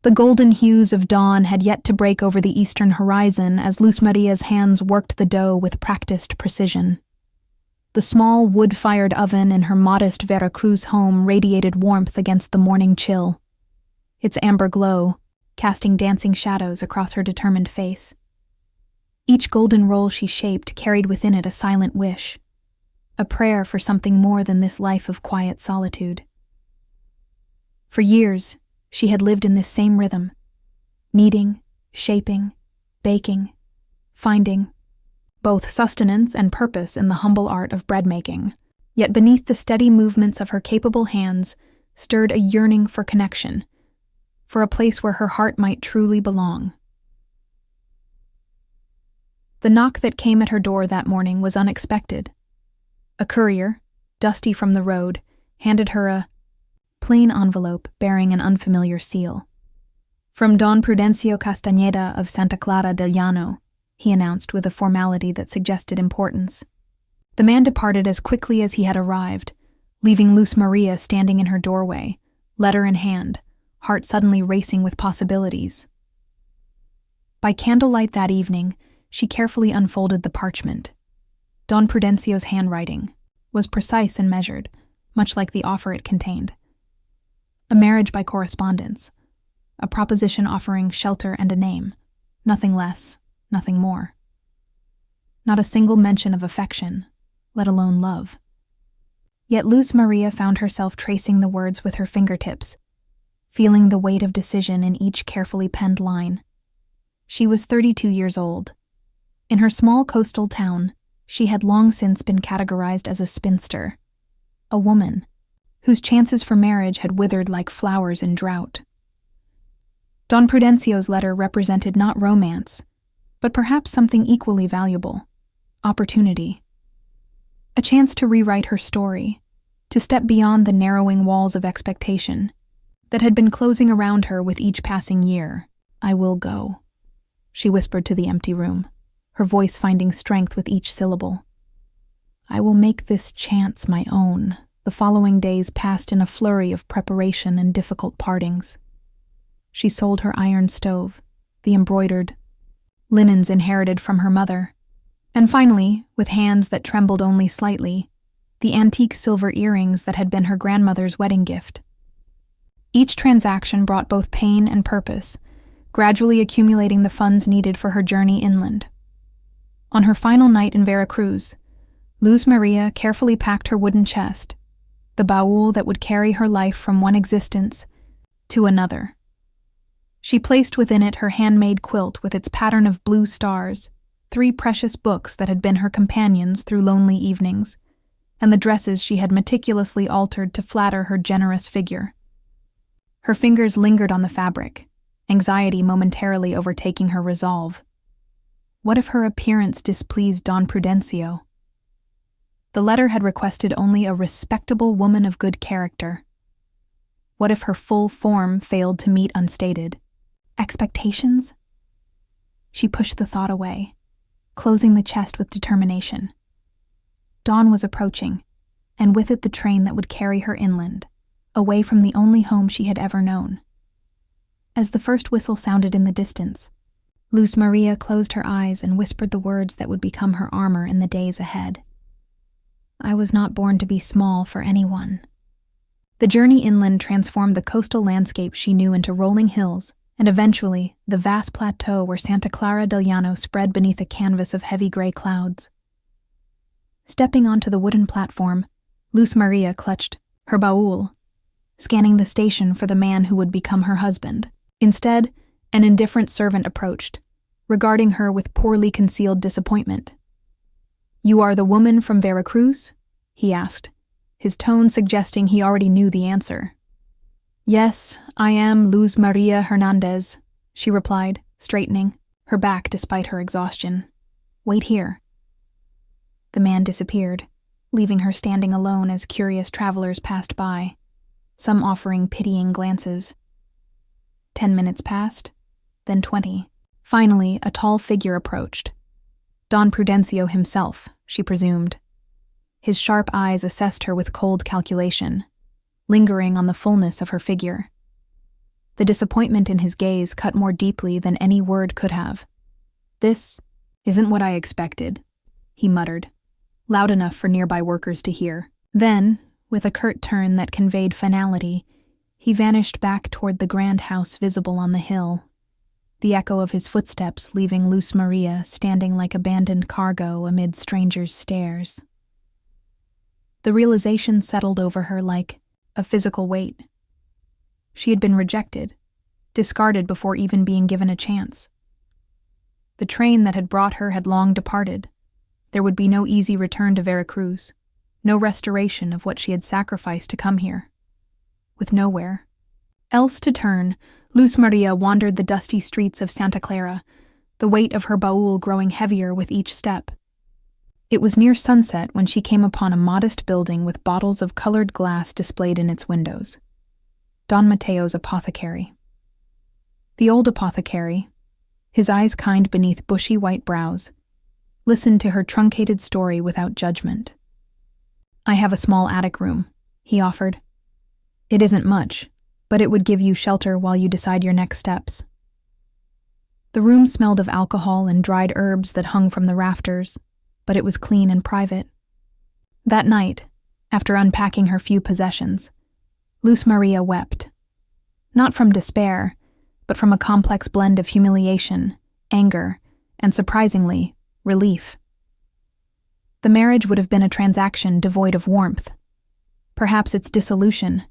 The golden hues of dawn had yet to break over the eastern horizon as Luz Maria's hands worked the dough with practiced precision. The small wood-fired oven in her modest Veracruz home radiated warmth against the morning chill, its amber glow casting dancing shadows across her determined face. Each golden roll she shaped carried within it a silent wish, a prayer for something more than this life of quiet solitude. For years, she had lived in this same rhythm, kneading, shaping, baking, finding both sustenance and purpose in the humble art of bread-making. Yet beneath the steady movements of her capable hands stirred a yearning for connection, for a place where her heart might truly belong. The knock that came at her door that morning was unexpected. A courier, dusty from the road, handed her a plain envelope bearing an unfamiliar seal. "From Don Prudencio Castañeda of Santa Clara del Llano," he announced with a formality that suggested importance. The man departed as quickly as he had arrived, leaving Luz Maria standing in her doorway, letter in hand, heart suddenly racing with possibilities. By candlelight that evening, she carefully unfolded the parchment. Don Prudencio's handwriting was precise and measured, much like the offer it contained. A marriage by correspondence, a proposition offering shelter and a name, nothing less, nothing more. Not a single mention of affection, let alone love. Yet Luz Maria found herself tracing the words with her fingertips, feeling the weight of decision in each carefully penned line. She was 32 years old. In her small coastal town, she had long since been categorized as a spinster, a woman whose chances for marriage had withered like flowers in drought. Don Prudencio's letter represented not romance, but perhaps something equally valuable: opportunity. A chance to rewrite her story, to step beyond the narrowing walls of expectation that had been closing around her with each passing year. "I will go," she whispered to the empty room, her voice finding strength with each syllable. "I will make this chance my own." The following days passed in a flurry of preparation and difficult partings. She sold her iron stove, the embroidered linens inherited from her mother, and finally, with hands that trembled only slightly, the antique silver earrings that had been her grandmother's wedding gift. Each transaction brought both pain and purpose, gradually accumulating the funds needed for her journey inland. On her final night in Veracruz, Luz Maria carefully packed her wooden chest, the baul that would carry her life from one existence to another. She placed within it her handmade quilt with its pattern of blue stars, 3 precious books that had been her companions through lonely evenings, and the dresses she had meticulously altered to flatter her generous figure. Her fingers lingered on the fabric, anxiety momentarily overtaking her resolve. What if her appearance displeased Don Prudencio? The letter had requested only a respectable woman of good character. What if her full form failed to meet unstated expectations? She pushed the thought away, closing the chest with determination. Dawn was approaching, and with it the train that would carry her inland, away from the only home she had ever known. As the first whistle sounded in the distance, Luz Maria closed her eyes and whispered the words that would become her armor in the days ahead. "I was not born to be small for anyone." The journey inland transformed the coastal landscape she knew into rolling hills, and eventually the vast plateau where Santa Clara del Llano spread beneath a canvas of heavy gray clouds. Stepping onto the wooden platform, Luz Maria clutched her baul, scanning the station for the man who would become her husband. Instead, an indifferent servant approached, regarding her with poorly concealed disappointment. "You are the woman from Veracruz?" he asked, his tone suggesting he already knew the answer. "Yes, I am Luz Maria Hernandez," she replied, straightening, her back despite her exhaustion. "Wait here." The man disappeared, leaving her standing alone as curious travelers passed by, some offering pitying glances. 10 minutes passed, then 20. Finally, a tall figure approached. Don Prudencio himself, she presumed. His sharp eyes assessed her with cold calculation, lingering on the fullness of her figure. The disappointment in his gaze cut more deeply than any word could have. "This isn't what I expected," he muttered, loud enough for nearby workers to hear. Then, with a curt turn that conveyed finality, he vanished back toward the grand house visible on the hill, the echo of his footsteps leaving Luz Maria standing like abandoned cargo amid strangers' stares. The realization settled over her like a physical weight. She had been rejected, discarded before even being given a chance. The train that had brought her had long departed. There would be no easy return to Veracruz, no restoration of what she had sacrificed to come here. With nowhere else to turn, Luz Maria wandered the dusty streets of Santa Clara, the weight of her baul growing heavier with each step. It was near sunset when she came upon a modest building with bottles of colored glass displayed in its windows. Don Mateo's apothecary. The old apothecary, his eyes kind beneath bushy white brows, listened to her truncated story without judgment. "I have a small attic room," he offered. "It isn't much, but it would give you shelter while you decide your next steps." The room smelled of alcohol and dried herbs that hung from the rafters, but it was clean and private. That night, after unpacking her few possessions, Luz Maria wept. Not from despair, but from a complex blend of humiliation, anger, and surprisingly, relief. The marriage would have been a transaction devoid of warmth. Perhaps its dissolution,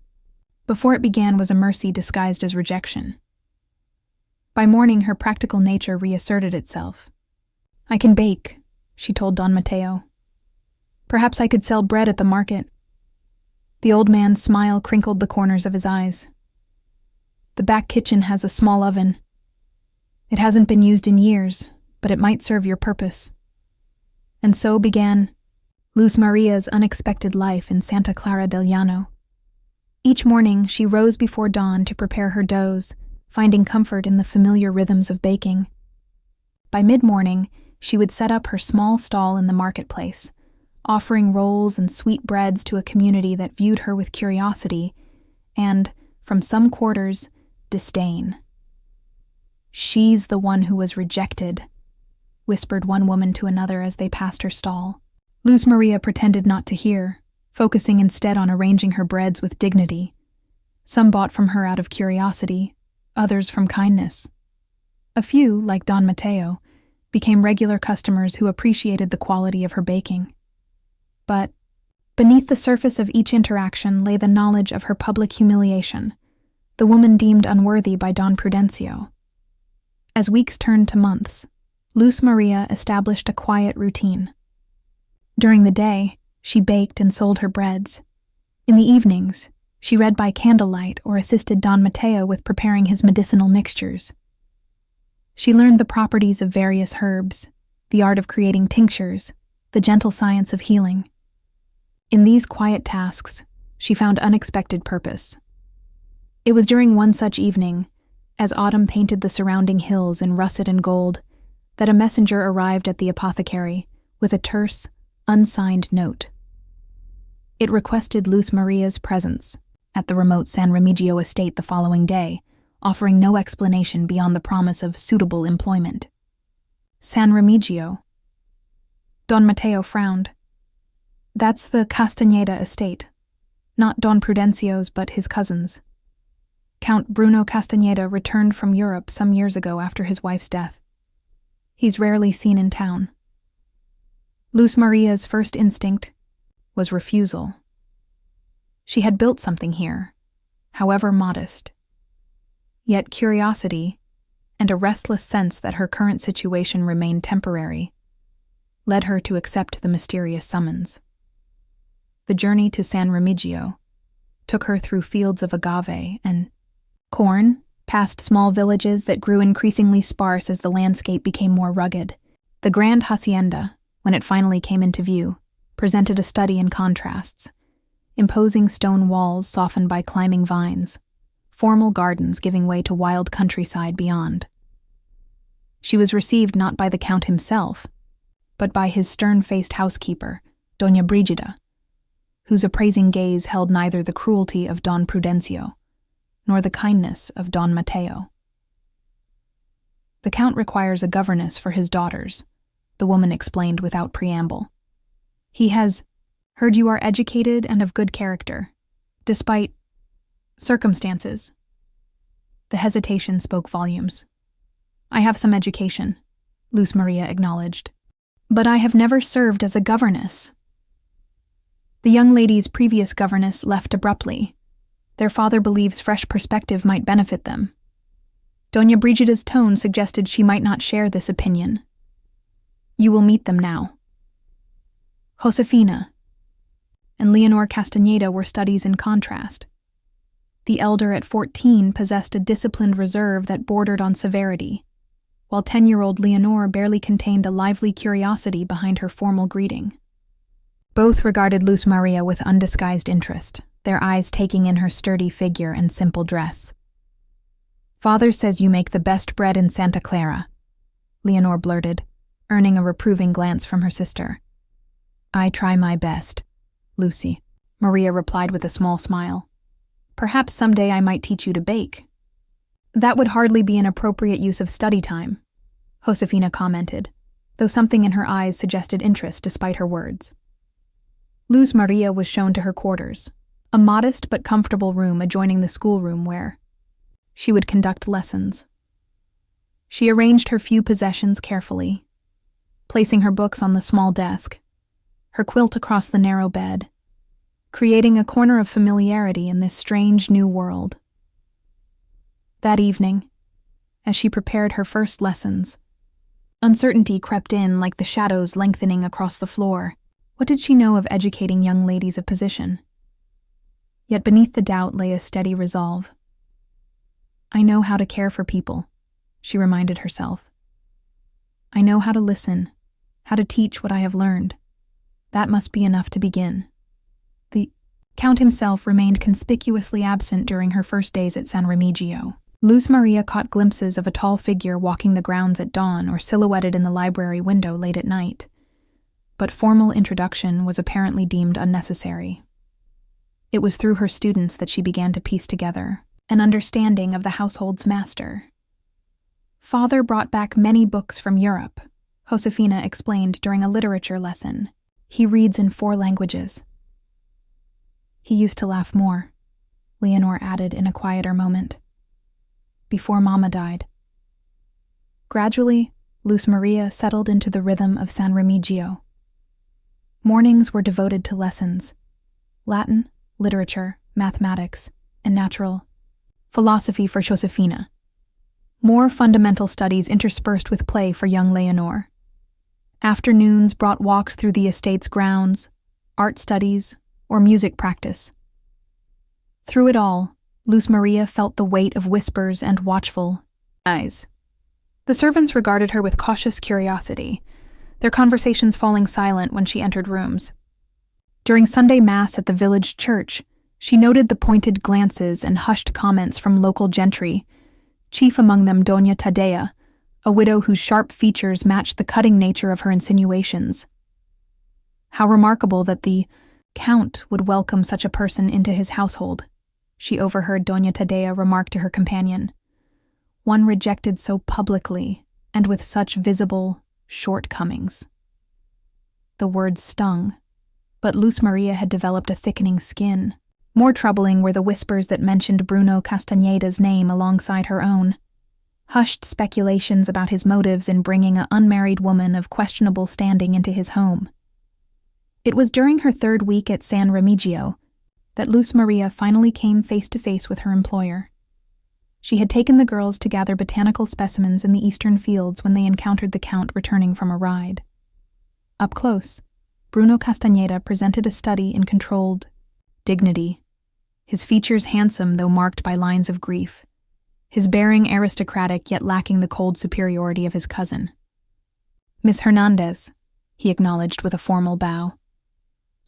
before it began, was a mercy disguised as rejection. By morning, her practical nature reasserted itself. "I can bake," she told Don Mateo. "Perhaps I could sell bread at the market." The old man's smile crinkled the corners of his eyes. "The back kitchen has a small oven. It hasn't been used in years, but it might serve your purpose." And so began Luz Maria's unexpected life in Santa Clara del Llano. Each morning, she rose before dawn to prepare her doughs, finding comfort in the familiar rhythms of baking. By mid-morning, she would set up her small stall in the marketplace, offering rolls and sweet breads to a community that viewed her with curiosity and, from some quarters, disdain. "She's the one who was rejected," whispered one woman to another as they passed her stall. Luz Maria pretended not to hear, focusing instead on arranging her breads with dignity. Some bought from her out of curiosity, others from kindness. A few, like Don Mateo, became regular customers who appreciated the quality of her baking. But beneath the surface of each interaction lay the knowledge of her public humiliation, the woman deemed unworthy by Don Prudencio. As weeks turned to months, Luz Maria established a quiet routine. During the day, she baked and sold her breads. In the evenings, she read by candlelight or assisted Don Mateo with preparing his medicinal mixtures. She learned the properties of various herbs, the art of creating tinctures, the gentle science of healing. In these quiet tasks, she found unexpected purpose. It was during one such evening, as autumn painted the surrounding hills in russet and gold, that a messenger arrived at the apothecary with a terse, unsigned note. It requested Luz Maria's presence at the remote San Remigio estate the following day, offering no explanation beyond the promise of suitable employment. San Remigio. Don Mateo frowned. "That's the Castañeda estate. Not Don Prudencio's, but his cousin's. Count Bruno Castañeda returned from Europe some years ago after his wife's death. He's rarely seen in town." Luz Maria's first instinct was refusal. She had built something here, however modest. Yet curiosity, and a restless sense that her current situation remained temporary, led her to accept the mysterious summons. The journey to San Remigio took her through fields of agave and corn, past small villages that grew increasingly sparse as the landscape became more rugged. The grand hacienda, when it finally came into view, presented a study in contrasts. Imposing stone walls softened by climbing vines, formal gardens giving way to wild countryside beyond. She was received not by the Count himself, but by his stern-faced housekeeper, Doña Brigida, whose appraising gaze held neither the cruelty of Don Prudencio nor the kindness of Don Mateo. The Count requires a governess for his daughters, the woman explained without preamble. He has heard you are educated and of good character, despite circumstances. The hesitation spoke volumes. I have some education, Luz Maria acknowledged, but I have never served as a governess. The young lady's previous governess left abruptly. Their father believes fresh perspective might benefit them. Doña Brigida's tone suggested she might not share this opinion. You will meet them now. Josefina and Leonor Castañeda were studies in contrast. The elder at 14 possessed a disciplined reserve that bordered on severity, while 10-year-old Leonor barely contained a lively curiosity behind her formal greeting. Both regarded Luz Maria with undisguised interest, their eyes taking in her sturdy figure and simple dress. Father says you make the best bread in Santa Clara, Leonor blurted, earning a reproving glance from her sister. I try my best, Lucy, Maria replied with a small smile. Perhaps someday I might teach you to bake. That would hardly be an appropriate use of study time, Josefina commented, though something in her eyes suggested interest despite her words. Luz Maria was shown to her quarters, a modest but comfortable room adjoining the schoolroom where she would conduct lessons. She arranged her few possessions carefully, placing her books on the small desk, her quilt across the narrow bed, creating a corner of familiarity in this strange new world. That evening, as she prepared her first lessons, uncertainty crept in like the shadows lengthening across the floor. What did she know of educating young ladies of position? Yet beneath the doubt lay a steady resolve. I know how to care for people, she reminded herself. I know how to listen, how to teach what I have learned. That must be enough to begin. The Count himself remained conspicuously absent during her first days at San Remigio. Luz Maria caught glimpses of a tall figure walking the grounds at dawn or silhouetted in the library window late at night. But formal introduction was apparently deemed unnecessary. It was through her students that she began to piece together an understanding of the household's master. Father brought back many books from Europe, Josefina explained during a literature lesson. He reads in 4 languages. He used to laugh more, Leonor added in a quieter moment. Before Mama died. Gradually, Luz Maria settled into the rhythm of San Remigio. Mornings were devoted to lessons: Latin, literature, mathematics, and natural philosophy for Josefina. More fundamental studies interspersed with play for young Leonor. Afternoons brought walks through the estate's grounds, art studies, or music practice. Through it all, Luz Maria felt the weight of whispers and watchful eyes. The servants regarded her with cautious curiosity, their conversations falling silent when she entered rooms. During Sunday Mass at the village church, she noted the pointed glances and hushed comments from local gentry, chief among them Doña Tadea, a widow whose sharp features matched the cutting nature of her insinuations. How remarkable that the Count would welcome such a person into his household, she overheard Doña Tadea remark to her companion. One rejected so publicly and with such visible shortcomings. The words stung, but Luz Maria had developed a thickening skin. More troubling were the whispers that mentioned Bruno Castañeda's name alongside her own. Hushed speculations about his motives in bringing an unmarried woman of questionable standing into his home. It was during her 3rd week at San Remigio that Luz Maria finally came face to face with her employer. She had taken the girls to gather botanical specimens in the eastern fields when they encountered the Count returning from a ride. Up close, Bruno Castañeda presented a study in controlled dignity, his features handsome though marked by lines of grief, his bearing aristocratic yet lacking the cold superiority of his cousin. Miss Hernandez, he acknowledged with a formal bow.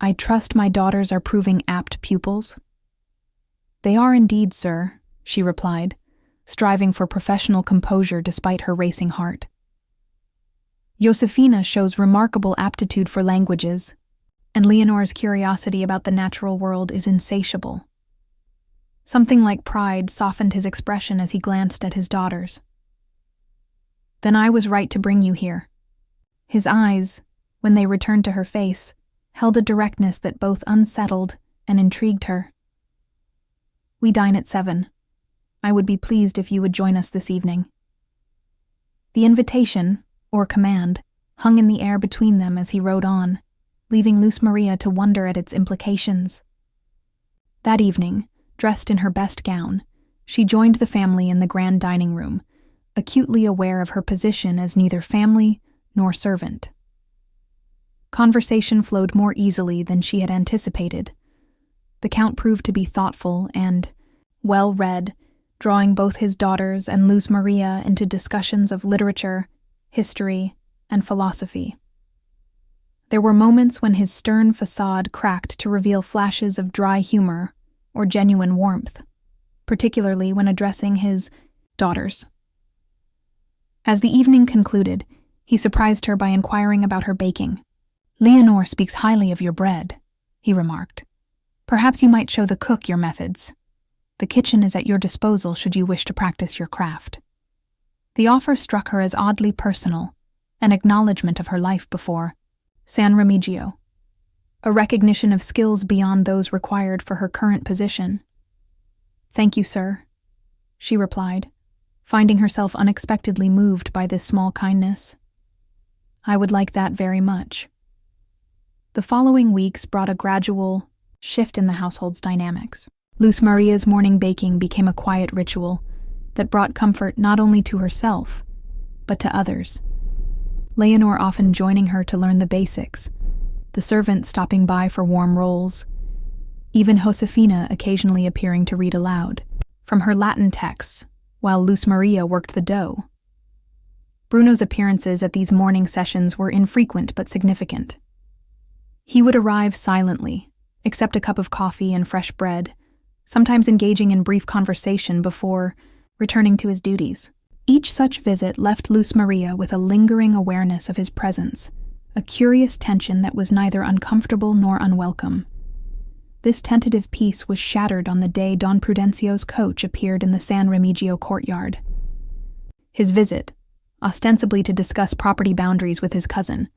I trust my daughters are proving apt pupils. They are indeed, sir, she replied, striving for professional composure despite her racing heart. Josefina shows remarkable aptitude for languages, and Leonor's curiosity about the natural world is insatiable. Something like pride softened his expression as he glanced at his daughters. "Then I was right to bring you here." His eyes, when they returned to her face, held a directness that both unsettled and intrigued her. "We dine at 7. I would be pleased if you would join us this evening." The invitation, or command, hung in the air between them as he rode on, leaving Luz Maria to wonder at its implications. That evening, dressed in her best gown, she joined the family in the grand dining room, acutely aware of her position as neither family nor servant. Conversation flowed more easily than she had anticipated. The Count proved to be thoughtful and well-read, drawing both his daughters and Luz Maria into discussions of literature, history, and philosophy. There were moments when his stern facade cracked to reveal flashes of dry humor or genuine warmth, particularly when addressing his daughters. As the evening concluded, he surprised her by inquiring about her baking. "Leonore speaks highly of your bread," he remarked. "Perhaps you might show the cook your methods. The kitchen is at your disposal should you wish to practice your craft." The offer struck her as oddly personal, an acknowledgement of her life before San Remigio, a recognition of skills beyond those required for her current position. "Thank you, sir," she replied, finding herself unexpectedly moved by this small kindness. "I would like that very much." The following weeks brought a gradual shift in the household's dynamics. Luz Maria's morning baking became a quiet ritual that brought comfort not only to herself, but to others. Leonore often joining her to learn the basics, the servant stopping by for warm rolls, even Josefina occasionally appearing to read aloud from her Latin texts while Luz Maria worked the dough. Bruno's appearances at these morning sessions were infrequent but significant. He would arrive silently, accept a cup of coffee and fresh bread, sometimes engaging in brief conversation before returning to his duties. Each such visit left Luz Maria with a lingering awareness of his presence, a curious tension that was neither uncomfortable nor unwelcome. This tentative peace was shattered on the day Don Prudencio's coach appeared in the San Remigio courtyard. His visit, ostensibly to discuss property boundaries with his cousin,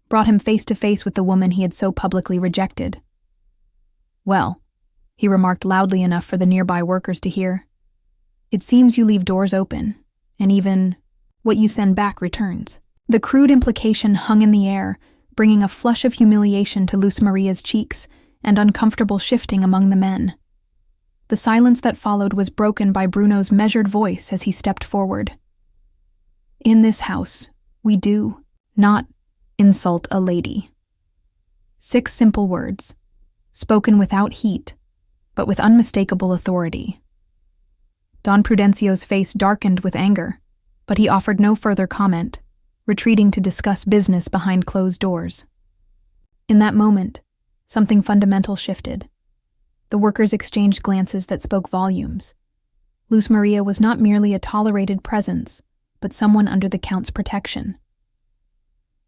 brought him face to face with the woman he had so publicly rejected. "Well," he remarked loudly enough for the nearby workers to hear, "it seems you leave doors open, and even what you send back returns." The crude implication hung in the air, bringing a flush of humiliation to Luz Maria's cheeks and uncomfortable shifting among the men. The silence that followed was broken by Bruno's measured voice as he stepped forward. "In this house, we do not insult a lady." 6 simple words, spoken without heat, but with unmistakable authority. Don Prudencio's face darkened with anger, but he offered no further comment, retreating to discuss business behind closed doors. In that moment, something fundamental shifted. The workers exchanged glances that spoke volumes. Luz Maria was not merely a tolerated presence, but someone under the Count's protection.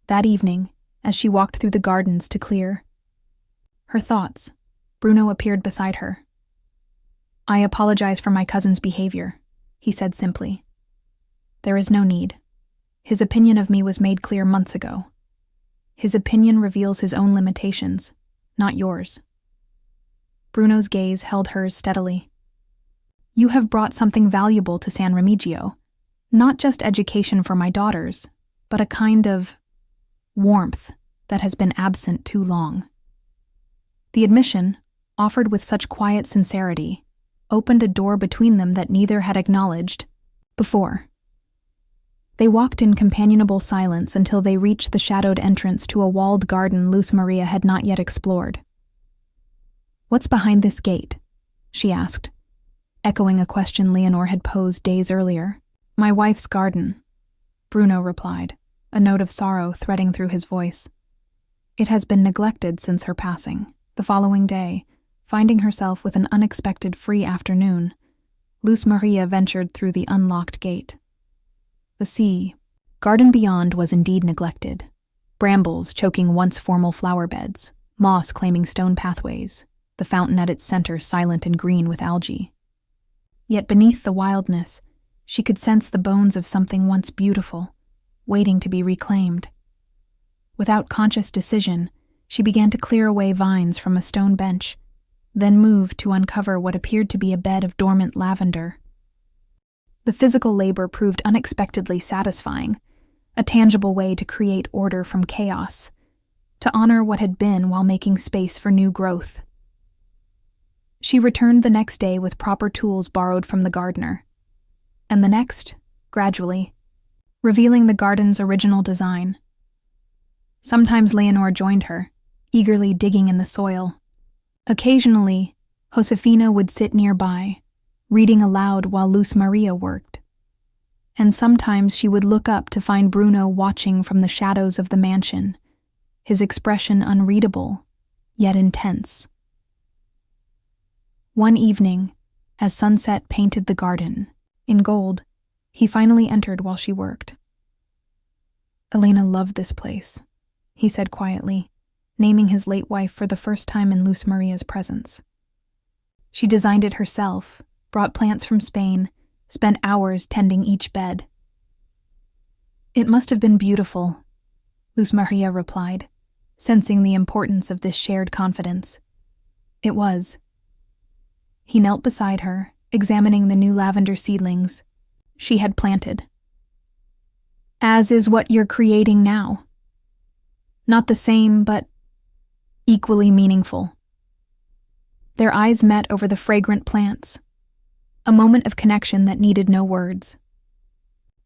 That evening, as she walked through the gardens to clear her thoughts, Bruno appeared beside her. "I apologize for my cousin's behavior," he said simply. "There is no need. His opinion of me was made clear months ago. His opinion reveals his own limitations, not yours." Bruno's gaze held hers steadily. "You have brought something valuable to San Remigio, not just education for my daughters, but a kind of warmth that has been absent too long." The admission, offered with such quiet sincerity, opened a door between them that neither had acknowledged before. They walked in companionable silence until they reached the shadowed entrance to a walled garden Luz Maria had not yet explored. "What's behind this gate?" she asked, echoing a question Leonore had posed days earlier. "My wife's garden," Bruno replied, a note of sorrow threading through his voice. It has been neglected since her passing. The following day, finding herself with an unexpected free afternoon, Luz Maria ventured through the unlocked gate. The garden beyond was indeed neglected. Brambles choking once formal flower beds, moss claiming stone pathways, the fountain at its center silent and green with algae. Yet beneath the wildness, she could sense the bones of something once beautiful, waiting to be reclaimed. Without conscious decision, she began to clear away vines from a stone bench, then moved to uncover what appeared to be a bed of dormant lavender. The physical labor proved unexpectedly satisfying, a tangible way to create order from chaos, to honor what had been while making space for new growth. She returned the next day with proper tools borrowed from the gardener, and the next, gradually, revealing the garden's original design. Sometimes Leonor joined her, eagerly digging in the soil. Occasionally, Josefina would sit nearby, reading aloud while Luz Maria worked. And sometimes she would look up to find Bruno watching from the shadows of the mansion, his expression unreadable, yet intense. One evening, as sunset painted the garden in gold, he finally entered while she worked. Elena loved this place, he said quietly, naming his late wife for the first time in Luz Maria's presence. She designed it herself, brought plants from Spain, spent hours tending each bed. It must have been beautiful, Luz Maria replied, sensing the importance of this shared confidence. It was. He knelt beside her, examining the new lavender seedlings she had planted. As is what you're creating now. Not the same, but equally meaningful. Their eyes met over the fragrant plants, a moment of connection that needed no words.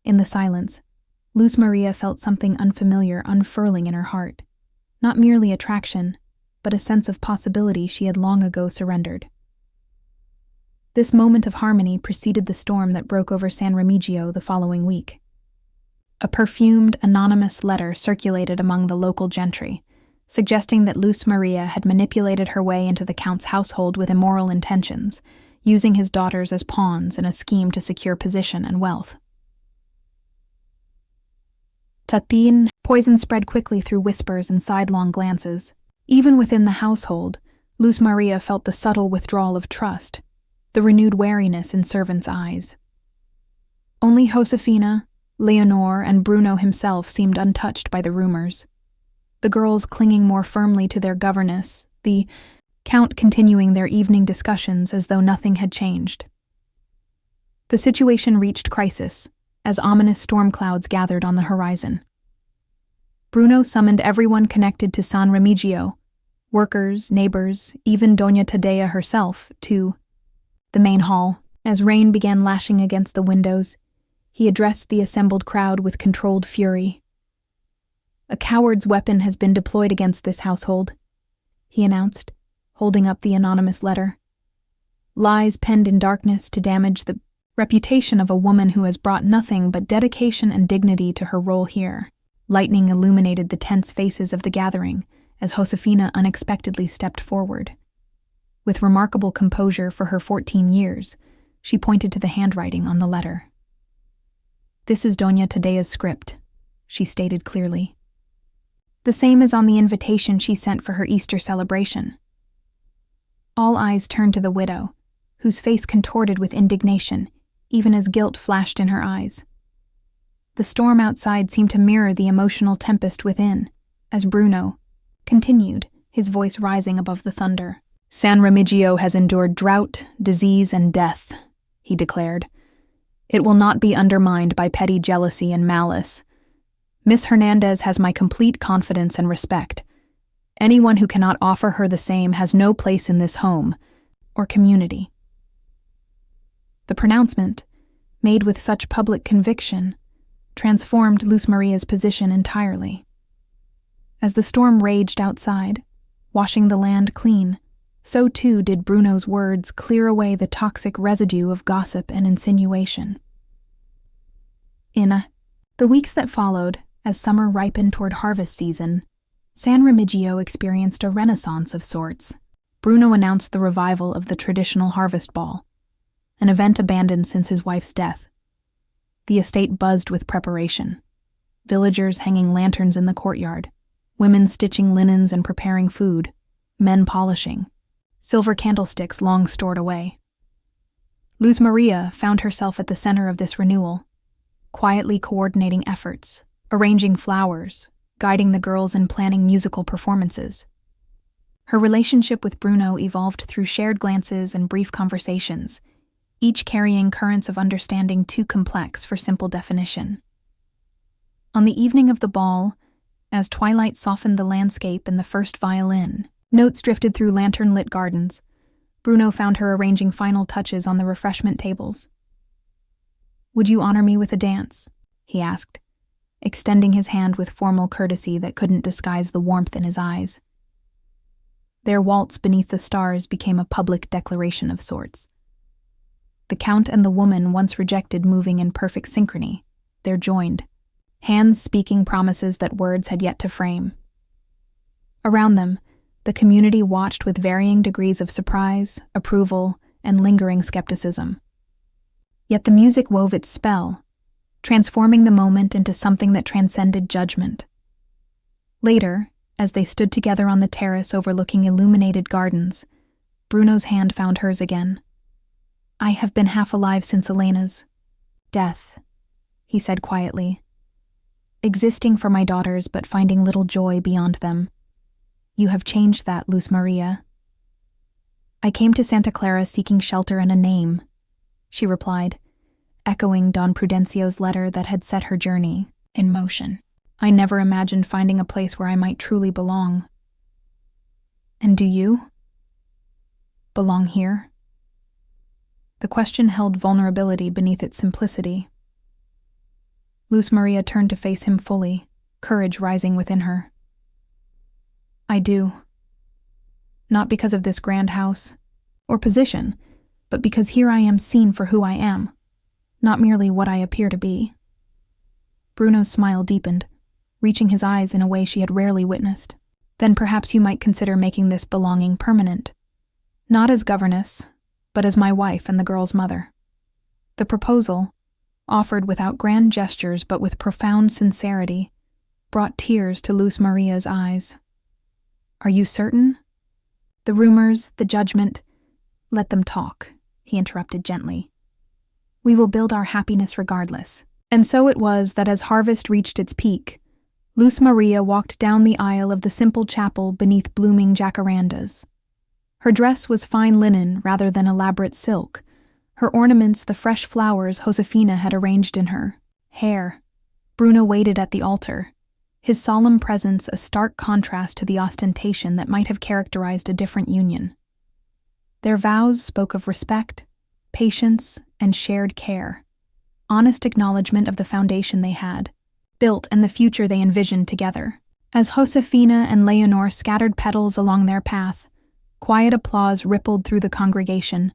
In the silence, Luz Maria felt something unfamiliar unfurling in her heart, not merely attraction, but a sense of possibility she had long ago surrendered. This moment of harmony preceded the storm that broke over San Remigio the following week. A perfumed, anonymous letter circulated among the local gentry, suggesting that Luz Maria had manipulated her way into the Count's household with immoral intentions, using his daughters as pawns in a scheme to secure position and wealth. Tatin, poison spread quickly through whispers and sidelong glances. Even within the household, Luz Maria felt the subtle withdrawal of trust, the renewed wariness in servants' eyes. Only Josefina, Leonor, and Bruno himself seemed untouched by the rumors, the girls clinging more firmly to their governess, the Count continuing their evening discussions as though nothing had changed. The situation reached crisis as ominous storm clouds gathered on the horizon. Bruno summoned everyone connected to San Remigio, workers, neighbors, even Doña Tadea herself, to the main hall. As rain began lashing against the windows, he addressed the assembled crowd with controlled fury. "A coward's weapon has been deployed against this household," he announced, holding up the anonymous letter. "Lies penned in darkness to damage the reputation of a woman who has brought nothing but dedication and dignity to her role here." Lightning illuminated the tense faces of the gathering as Josefina unexpectedly stepped forward. With remarkable composure for her 14 years, she pointed to the handwriting on the letter. "This is Doña Tadea's script," she stated clearly. "The same as on the invitation she sent for her Easter celebration." All eyes turned to the widow, whose face contorted with indignation, even as guilt flashed in her eyes. The storm outside seemed to mirror the emotional tempest within, as Bruno continued, his voice rising above the thunder. "San Remigio has endured drought, disease, and death," he declared. "It will not be undermined by petty jealousy and malice. Miss Hernandez has my complete confidence and respect. Anyone who cannot offer her the same has no place in this home or community." The pronouncement, made with such public conviction, transformed Luz Maria's position entirely. As the storm raged outside, washing the land clean, so too did Bruno's words clear away the toxic residue of gossip and insinuation. In the weeks that followed, as summer ripened toward harvest season, San Remigio experienced a renaissance of sorts. Bruno announced the revival of the traditional harvest ball, an event abandoned since his wife's death. The estate buzzed with preparation. Villagers hanging lanterns in the courtyard, women stitching linens and preparing food, men polishing, silver candlesticks long stored away. Luz Maria found herself at the center of this renewal, quietly coordinating efforts, arranging flowers, guiding the girls in planning musical performances. Her relationship with Bruno evolved through shared glances and brief conversations, each carrying currents of understanding too complex for simple definition. On the evening of the ball, as twilight softened the landscape and the first violin, notes drifted through lantern-lit gardens, Bruno found her arranging final touches on the refreshment tables. "Would you honor me with a dance?" he asked, extending his hand with formal courtesy that couldn't disguise the warmth in his eyes. Their waltz beneath the stars became a public declaration of sorts. The Count and the woman once rejected moving in perfect synchrony. They're joined, hands speaking promises that words had yet to frame. Around them, the community watched with varying degrees of surprise, approval, and lingering skepticism. Yet the music wove its spell, transforming the moment into something that transcended judgment. Later, as they stood together on the terrace overlooking illuminated gardens, Bruno's hand found hers again. "I have been half alive since Elena's death," he said quietly. "Existing for my daughters but finding little joy beyond them. You have changed that, Luz Maria." "I came to Santa Clara seeking shelter and a name," she replied, echoing Don Prudencio's letter that had set her journey in motion. "I never imagined finding a place where I might truly belong." "And do you belong here?" The question held vulnerability beneath its simplicity. Luz Maria turned to face him fully, courage rising within her. "I do. Not because of this grand house or position, but because here I am seen for who I am, not merely what I appear to be." Bruno's smile deepened, reaching his eyes in a way she had rarely witnessed. "Then perhaps you might consider making this belonging permanent. Not as governess, but as my wife and the girl's mother." The proposal, offered without grand gestures but with profound sincerity, brought tears to Luz Maria's eyes. "Are you certain?" "The rumors, the judgment, let them talk," he interrupted gently. "We will build our happiness regardless." And so it was that as harvest reached its peak, Luz Maria walked down the aisle of the simple chapel beneath blooming jacarandas. Her dress was fine linen rather than elaborate silk, her ornaments the fresh flowers Josefina had arranged in her hair. Bruno waited at the altar, his solemn presence a stark contrast to the ostentation that might have characterized a different union. Their vows spoke of respect, patience, and shared care, honest acknowledgement of the foundation they had built and the future they envisioned together. As Josefina and Leonor scattered petals along their path, quiet applause rippled through the congregation,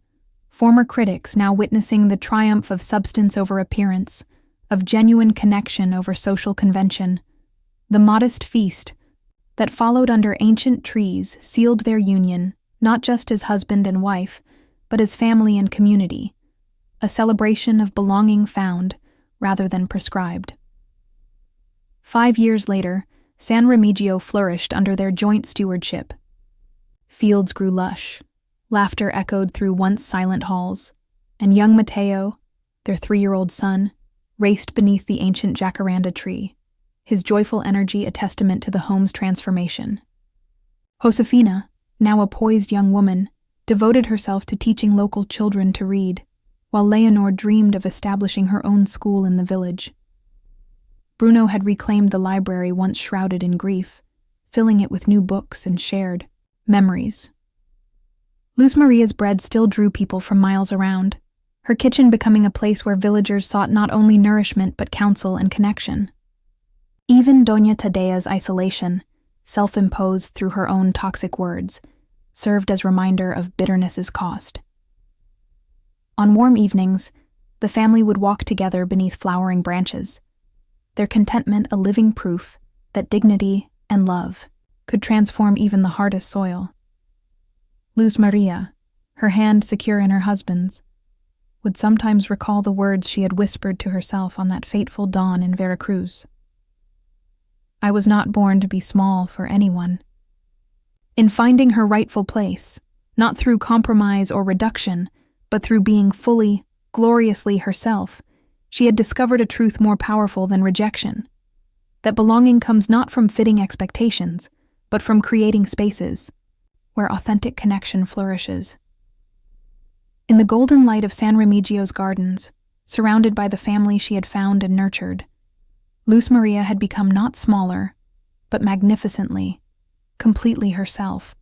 former critics now witnessing the triumph of substance over appearance, of genuine connection over social convention. The modest feast that followed under ancient trees sealed their union, not just as husband and wife, but as family and community, a celebration of belonging found rather than prescribed. 5 years later, San Remigio flourished under their joint stewardship. Fields grew lush, laughter echoed through once silent halls, and young Mateo, their 3-year-old son, raced beneath the ancient jacaranda tree, his joyful energy a testament to the home's transformation. Josefina, now a poised young woman, devoted herself to teaching local children to read, while Leonor dreamed of establishing her own school in the village. Bruno had reclaimed the library once shrouded in grief, filling it with new books and shared memories. Luz Maria's bread still drew people from miles around, her kitchen becoming a place where villagers sought not only nourishment but counsel and connection. Even Doña Tadea's isolation, self-imposed through her own toxic words, served as reminder of bitterness's cost. On warm evenings, the family would walk together beneath flowering branches, their contentment a living proof that dignity and love could transform even the hardest soil. Luz Maria, her hand secure in her husband's, would sometimes recall the words she had whispered to herself on that fateful dawn in Veracruz. "I was not born to be small for anyone." In finding her rightful place, not through compromise or reduction, But through being fully, gloriously herself, she had discovered a truth more powerful than rejection: that belonging comes not from fitting expectations, but from creating spaces where authentic connection flourishes. In the golden light of San Remigio's gardens, surrounded by the family she had found and nurtured, Luz Maria had become not smaller, but magnificently, completely herself.